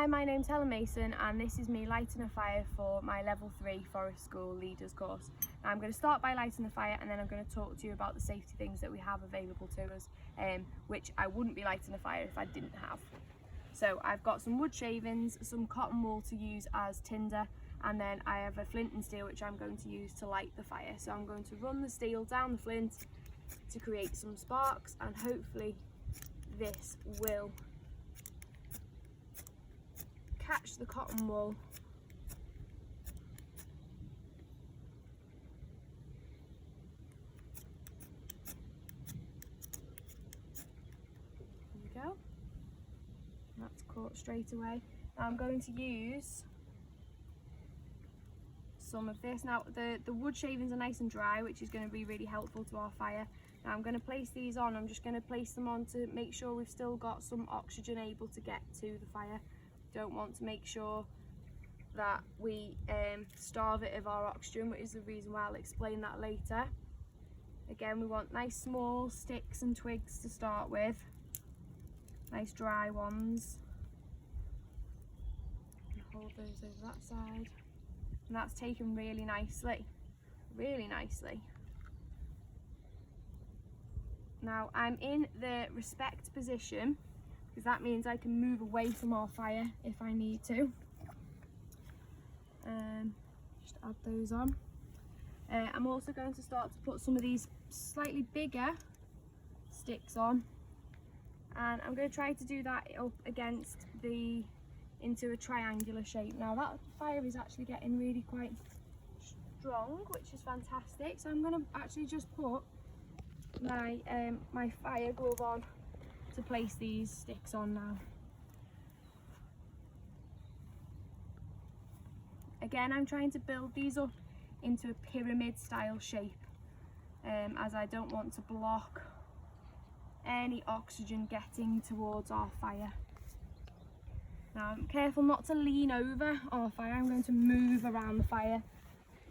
Hi, my name's Helen Mason and this is me lighting a fire for my level 3 Forest School Leaders course. Now I'm going to start by lighting the fire and then I'm going to talk to you about the safety things that we have available to us, which I wouldn't be lighting a fire if I didn't have. So I've got some wood shavings, some cotton wool to use as tinder, and then I have a flint and steel which I'm going to use to light the fire. So I'm going to run the steel down the flint to create some sparks, and hopefully this will catch the cotton wool there we go, that's caught straight away. Now I'm going to use some of this. Now the wood shavings are nice and dry, which is going to be really helpful to our fire. Now I'm going to place these on. I'm just going to place them on to make sure we've still got some oxygen able to get to the fire. Don't want to make sure that we starve it of our oxygen, which is the reason why I'll explain that later. Again, we want nice small sticks and twigs to start with, nice dry ones. Hold those over that side, and that's taken really nicely, really nicely. Now I'm in the respect position, because that means I can move away from our fire if I need to. Just add those on. I'm also going to start to put some of these slightly bigger sticks on, and I'm going to try to do that up against into a triangular shape. Now that fire is actually getting really quite strong, which is fantastic. So I'm going to actually just put my my fire glove on to place these sticks on now. Again, I'm trying to build these up into a pyramid style shape, as I don't want to block any oxygen getting towards our fire. Now I'm careful not to lean over our fire. I'm going to move around the fire.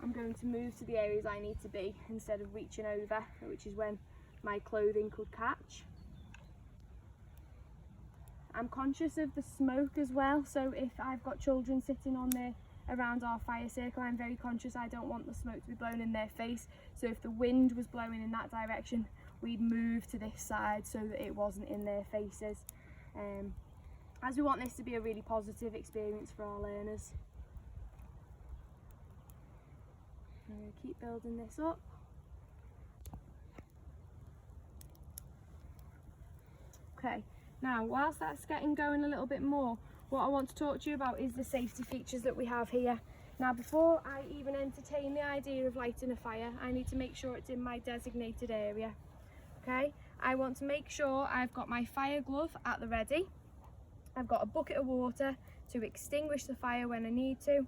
I'm going to move to the areas I need to be instead of reaching over, which is when my clothing could catch. I'm conscious of the smoke as well, so if I've got children sitting on there around our fire circle, I'm very conscious I don't want the smoke to be blown in their face. So if the wind was blowing in that direction, we'd move to this side so that it wasn't in their faces, as we want this to be a really positive experience for our learners. I'm going to keep building this up. Okay, now whilst that's getting going a little bit more, what I want to talk to you about is the safety features that we have here. Now before I even entertain the idea of lighting a fire, I need to make sure it's in my designated area. Okay, I want to make sure I've got my fire glove at the ready. I've got a bucket of water to extinguish the fire when I need to.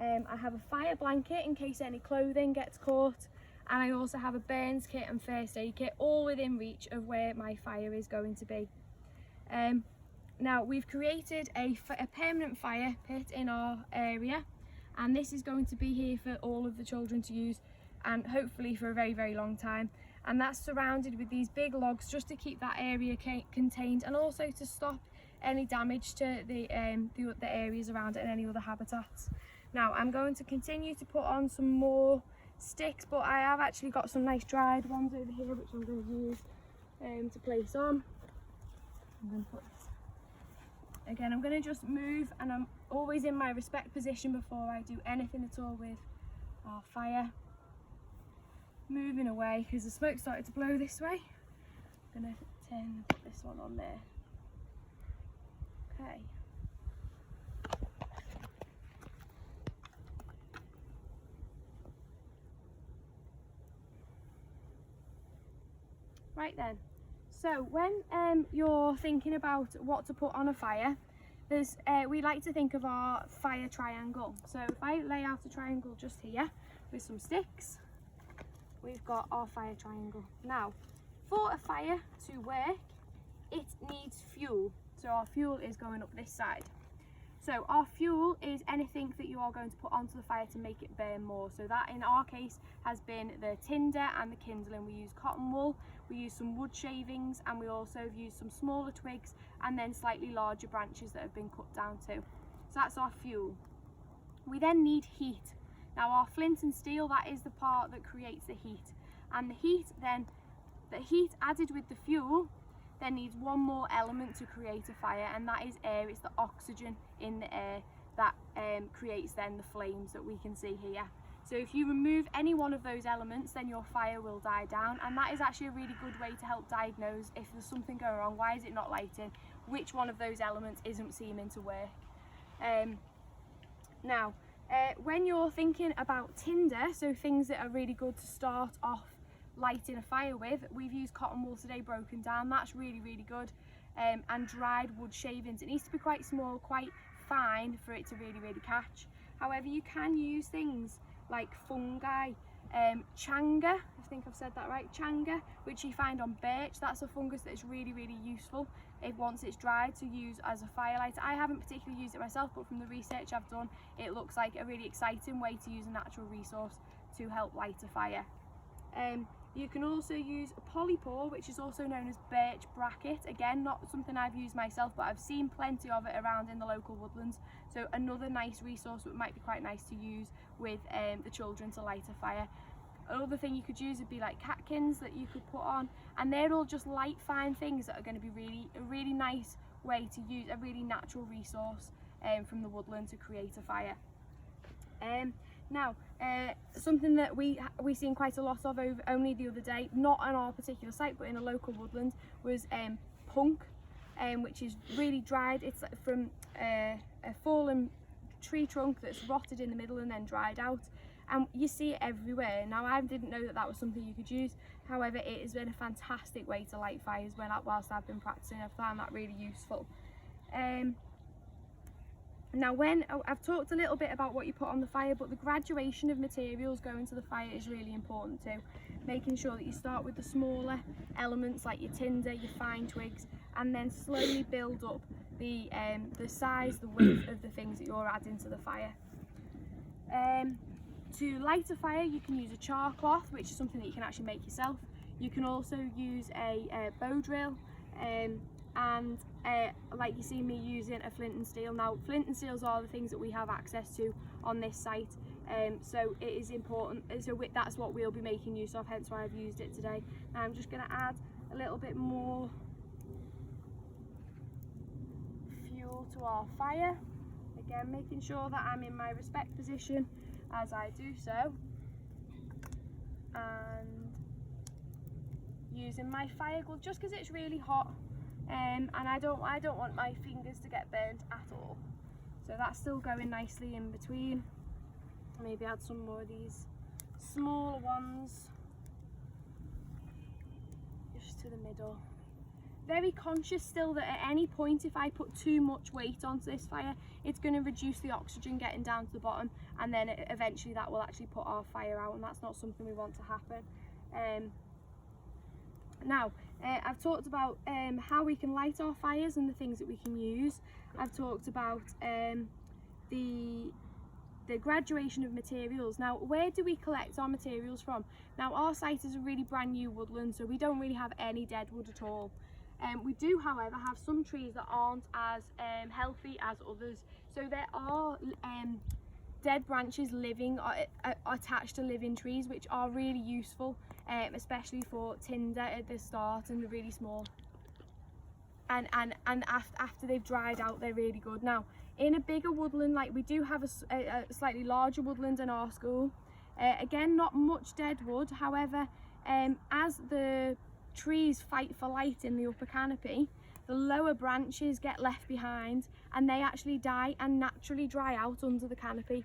I have a fire blanket in case any clothing gets caught, and I also have a burns kit and first aid kit, all within reach of where my fire is going to be. Now we've created a permanent fire pit in our area, and this is going to be here for all of the children to use, and hopefully for a very, very long time. And that's surrounded with these big logs just to keep that area contained, and also to stop any damage to the areas around it and any other habitats. Now I'm going to continue to put on some more sticks, but I have actually got some nice dried ones over here which I'm going to use to place on. I'm going to put this. Again, I'm going to just move, and I'm always in my respect position before I do anything at all with our fire. Moving away because the smoke started to blow this way. I'm going to turn and put this one on there. Okay. Right then. So when you're thinking about what to put on a fire, we like to think of our fire triangle. So if I lay out a triangle just here with some sticks, we've got our fire triangle. Now, for a fire to work, it needs fuel. So our fuel is going up this side. So our fuel is anything that you are going to put onto the fire to make it burn more. So that in our case has been the tinder and the kindling. We use cotton wool, we use some wood shavings, and we also have used some smaller twigs and then slightly larger branches that have been cut down too. So that's our fuel. We then need heat. Now our flint and steel, that is the part that creates the heat. And the heat added with the fuel then needs one more element to create a fire, and that is air. It's the oxygen in the air that creates then the flames that we can see here. So if you remove any one of those elements, then your fire will die down, and that is actually a really good way to help diagnose if there's something going wrong. Why is it not lighting? Which one of those elements isn't seeming to work? Now, when you're thinking about tinder, so things that are really good to start off lighting a fire with, we've used cotton wool today broken down. That's really good. And dried wood shavings. It needs to be quite small, quite fine for it to really catch. However, you can use things like fungi, changa, I think I've said that right, changa, which you find on birch. That's a fungus that is really useful if once it's dried to use as a firelighter. I haven't particularly used it myself, but from the research I've done, it looks like a really exciting way to use a natural resource to help light a fire. You can also use polypore, which is also known as birch bracket. Again, not something I've used myself, but I've seen plenty of it around in the local woodlands. So another nice resource that might be quite nice to use with the children to light a fire. Another thing you could use would be like catkins that you could put on, and they're all just light fine things that are going to be a really nice way to use a really natural resource from the woodland to create a fire. Now, something that we seen quite a lot of only the other day, not on our particular site but in a local woodland, was punk, which is really dried. It's from a fallen tree trunk that's rotted in the middle and then dried out, and you see it everywhere. Now, I didn't know that was something you could use. However, it has been a fantastic way to light fires whilst I've been practicing. I've found that really useful. Now, I've talked a little bit about what you put on the fire, but the graduation of materials going to the fire is really important too. Making sure that you start with the smaller elements like your tinder, your fine twigs, and then slowly build up the size, the width of the things that you're adding to the fire. To light a fire, you can use a char cloth, which is something that you can actually make yourself. You can also use a bow drill, and like you see me using a flint and steel. Now, flint and steels are the things that we have access to on this site, so it is important. So that's what we'll be making use of, hence why I've used it today. Now I'm just going to add a little bit more fuel to our fire, again making sure that I'm in my respect position as I do so, and using my fire glove just because it's really hot. And I don't want my fingers to get burnt at all. So that's still going nicely in between. Maybe add some more of these smaller ones just to the middle. Very conscious still that at any point if I put too much weight onto this fire, it's going to reduce the oxygen getting down to the bottom, and then eventually that will actually put our fire out, and that's not something we want to happen. Now, I've talked about how we can light our fires and the things that we can use. I've talked about the graduation of materials. Now, where do we collect our materials from? Now, our site is a really brand new woodland, so we don't really have any dead wood at all. We do, however, have some trees that aren't as healthy as others. So there are dead branches living attached to living trees, which are really useful, especially for tinder at the start and the really small. And after they've dried out, they're really good. Now, in a bigger woodland, like we do have a slightly larger woodland in our school, again, not much dead wood. However, as the trees fight for light in the upper canopy, the lower branches get left behind and they actually die and naturally dry out under the canopy.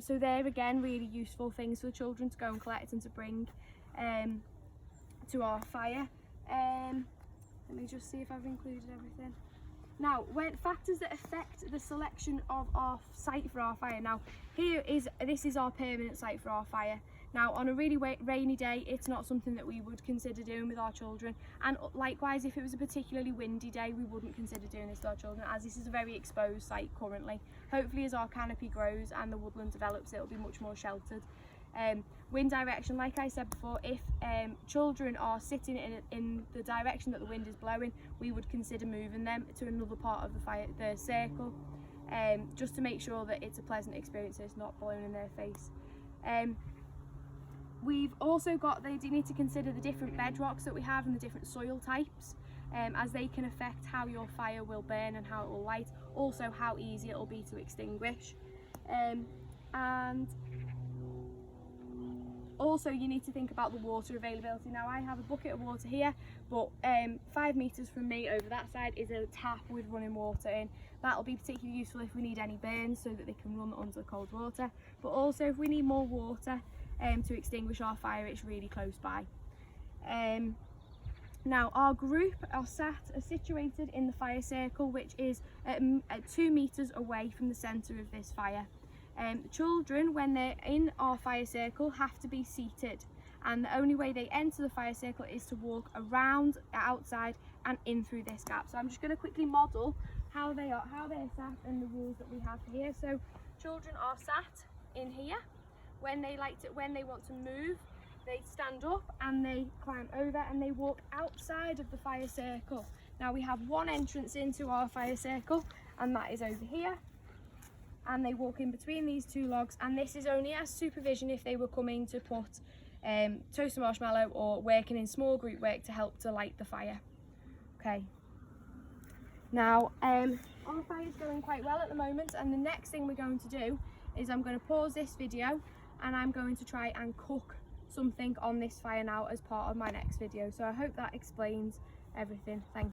So they're again really useful things for the children to go and collect and to bring to our fire. Let me just see if I've included everything. Now, when factors that affect the selection of our site for our fire. Now, this is our permanent site for our fire. Now on a really rainy day, it's not something that we would consider doing with our children, and likewise if it was a particularly windy day, we wouldn't consider doing this with our children, as this is a very exposed site currently. Hopefully as our canopy grows and the woodland develops, it'll be much more sheltered. Wind direction, like I said before, if children are sitting in the direction that the wind is blowing, we would consider moving them to another part of the circle, just to make sure that it's a pleasant experience, so it's not blowing in their face. We've also got, they do need to consider the different bedrocks that we have and the different soil types, as they can affect how your fire will burn and how it will light, also how easy it will be to extinguish. And also you need to think about the water availability. Now I have a bucket of water here, but 5 metres from me over that side is a tap with running water in. That'll be particularly useful if we need any burns so that they can run under the cold water, but also if we need more water to extinguish our fire, it's really close by. Now our group are situated in the fire circle, which is 2 metres away from the centre of this fire. Children, when they're in our fire circle, have to be seated, and the only way they enter the fire circle is to walk around, outside and in through this gap. So I'm just going to quickly model how they're sat and the rules that we have here. So children are sat in here. When they want to move, they stand up and they climb over and they walk outside of the fire circle. Now we have one entrance into our fire circle, and that is over here, and they walk in between these 2 logs, and this is only as supervision if they were coming to put toast and marshmallow or working in small group work to help to light the fire. Okay, now our fire is going quite well at the moment, and the next thing we're going to do is I'm going to pause this video and I'm going to try and cook something on this fire now as part of my next video. So I hope that explains everything. Thank you.